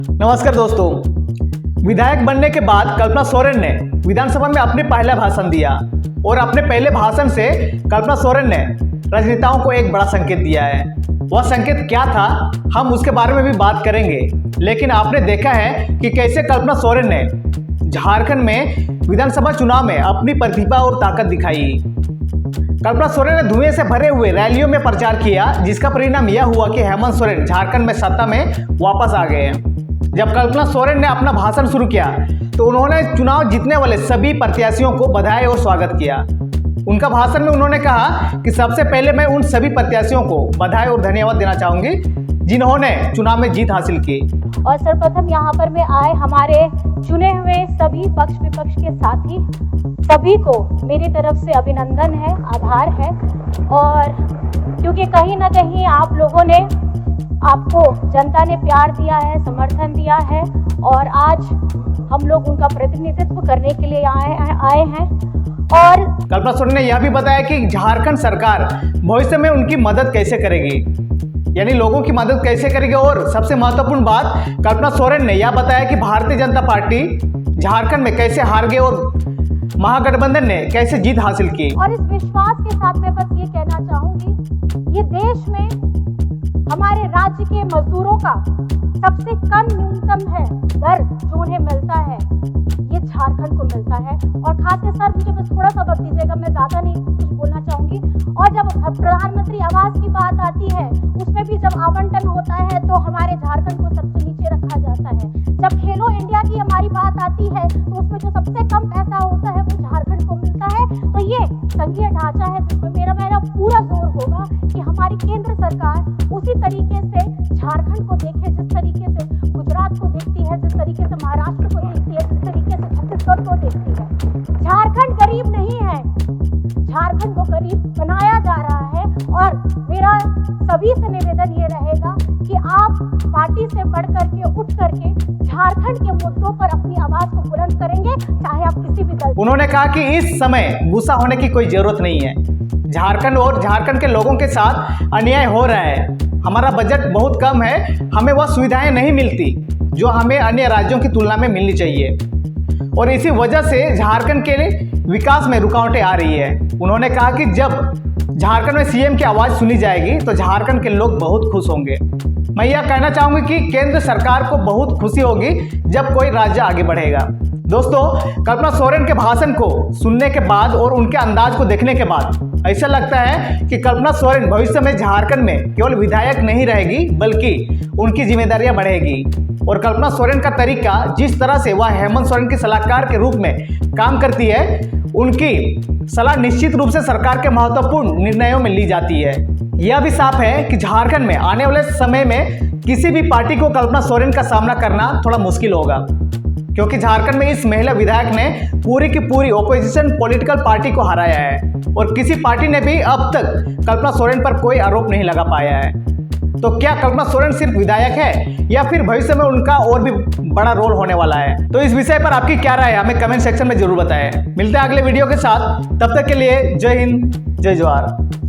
नमस्कार दोस्तों। विधायक बनने के बाद कल्पना सोरेन ने विधानसभा में अपने पहला भाषण दिया और अपने पहले भाषण से कल्पना सोरेन ने राजनेताओं को एक बड़ा संकेत दिया है। वह संकेत क्या था, हम उसके बारे में भी बात करेंगे। लेकिन आपने देखा है कि कैसे कल्पना सोरेन ने झारखंड में विधानसभा चुनाव में अपनी प्रतिभा और ताकत दिखाई। कल्पना सोरेन ने धुएं से भरे हुए रैलियों में प्रचार किया, जिसका परिणाम यह हुआ कि हेमंत सोरेन झारखंड में सत्ता में वापस आ गए। जब कल्पना सोरेन ने अपना भाषण शुरू किया तो उन्होंने चुनाव जीतने वाले सभी प्रत्याशियों को बधाई और स्वागत किया। उनका भाषण में उन्होंने कहा कि सबसे पहले मैं उन सभी प्रत्याशियों को बधाई और धन्यवाद देना चाहूंगी जिन्होंने चुनाव में जीत हासिल की। और सर्वप्रथम यहाँ पर मैं आए हमारे चुने हुए सभी पक्ष विपक्ष के साथी सभी को मेरी तरफ से अभिनंदन है, आभार है। और क्योंकि कहीं ना कहीं आप लोगों ने, आपको जनता ने प्यार दिया है, समर्थन दिया है और आज हम लोग उनका प्रतिनिधित्व करने के लिए आए हैं। और कल्पना सोरेन ने यह भी बताया कि झारखंड सरकार भविष्य में उनकी मदद कैसे करेगी, यानी लोगों की मदद कैसे करेगी। और सबसे महत्वपूर्ण बात, कल्पना सोरेन ने यह बताया कि भारतीय जनता पार्टी झारखंड में कैसे हार गई और महागठबंधन ने कैसे जीत हासिल की। और इस विश्वास के साथ मैं बस ये कहना चाहूंगी, ये देश में हमारे राज्य के मजदूरों का सबसे कम न्यूनतम है दर जो उन्हें मिलता है, ये झारखंड को मिलता है। और खासकर सर मुझे बस थोड़ा सा वक्त दीजिएगा, मैं ज्यादा नहीं कुछ बोलना चाहूंगी। और जब प्रधानमंत्री आवास की बात आती है, उसमें भी जब आवंटन होता है तो हमारे झारखंड को सबसे नीचे रखा जाता है। जब खेलो इंडिया की हमारी बात आती है तो उसमें जो सबसे कम पैसा होता है वो झारखंड को मिलता है। तो ये संघीय ढांचा है जिसमें मेरा पूरा जोर होगा कि हमारी केंद्र सरकार उसी तरीके से झारखंड को देखे, जिस तरीके से गुजरात को देखती है, जिस तरीके से महाराष्ट्र को देखती है, जिस तरीके से छत्तीसगढ़ को देखती है। झारखंड गरीब नहीं है, झारखंड को गरीब बनाया जा रहा है। और मेरा सभी से निवेदन ये रहेगा कि आप पार्टी से बढ़ करके उठ करके झारखंड के मुद्दों पर अपनी आवाज को बुलंद करेंगे, चाहे आप किसी भी दल। उन्होंने कहा कि इस समय गुस्सा होने की कोई जरूरत नहीं है। झारखंड और झारखंड के लोगों के साथ अन्याय हो रहा है। हमारा बजट बहुत कम है, हमें वह सुविधाएं नहीं मिलती जो हमें अन्य राज्यों की तुलना में मिलनी चाहिए और इसी वजह से झारखंड के विकास में रुकावटें आ रही है। उन्होंने कहा कि जब झारखंड में सीएम की आवाज़ सुनी जाएगी तो झारखंड के लोग बहुत खुश होंगे। मैं यह कहना चाहूँगी कि केंद्र सरकार को बहुत खुशी होगी जब कोई राज्य आगे बढ़ेगा। दोस्तों, कल्पना सोरेन के भाषण को सुनने के बाद और उनके अंदाज को देखने के बाद ऐसा लगता है कि कल्पना सोरेन भविष्य में झारखंड में केवल विधायक नहीं रहेगी बल्कि उनकी जिम्मेदारियां बढ़ेगी। और कल्पना सोरेन का तरीका, जिस तरह से वह हेमंत सोरेन के सलाहकार के रूप में काम करती है, उनकी सलाह निश्चित रूप से सरकार के महत्वपूर्ण निर्णयों में ली जाती है। यह भी साफ है कि झारखंड में आने वाले समय में किसी भी पार्टी को कल्पना सोरेन का सामना करना थोड़ा मुश्किल होगा, क्योंकि झारखंड में इस महिला विधायक ने पूरी की पूरी ओपोजिशन पॉलिटिकल पार्टी को हराया है और किसी पार्टी ने भी अब तक कल्पना सोरेन पर कोई आरोप नहीं लगा पाया है। तो क्या कल्पना सोरेन सिर्फ विधायक है या फिर भविष्य में उनका और भी बड़ा रोल होने वाला है? तो इस विषय पर आपकी क्या राय है, हमें कमेंट सेक्शन में जरूर बताएं। मिलते हैं अगले वीडियो के साथ, तब तक के लिए जय हिंद, जय जवाहर।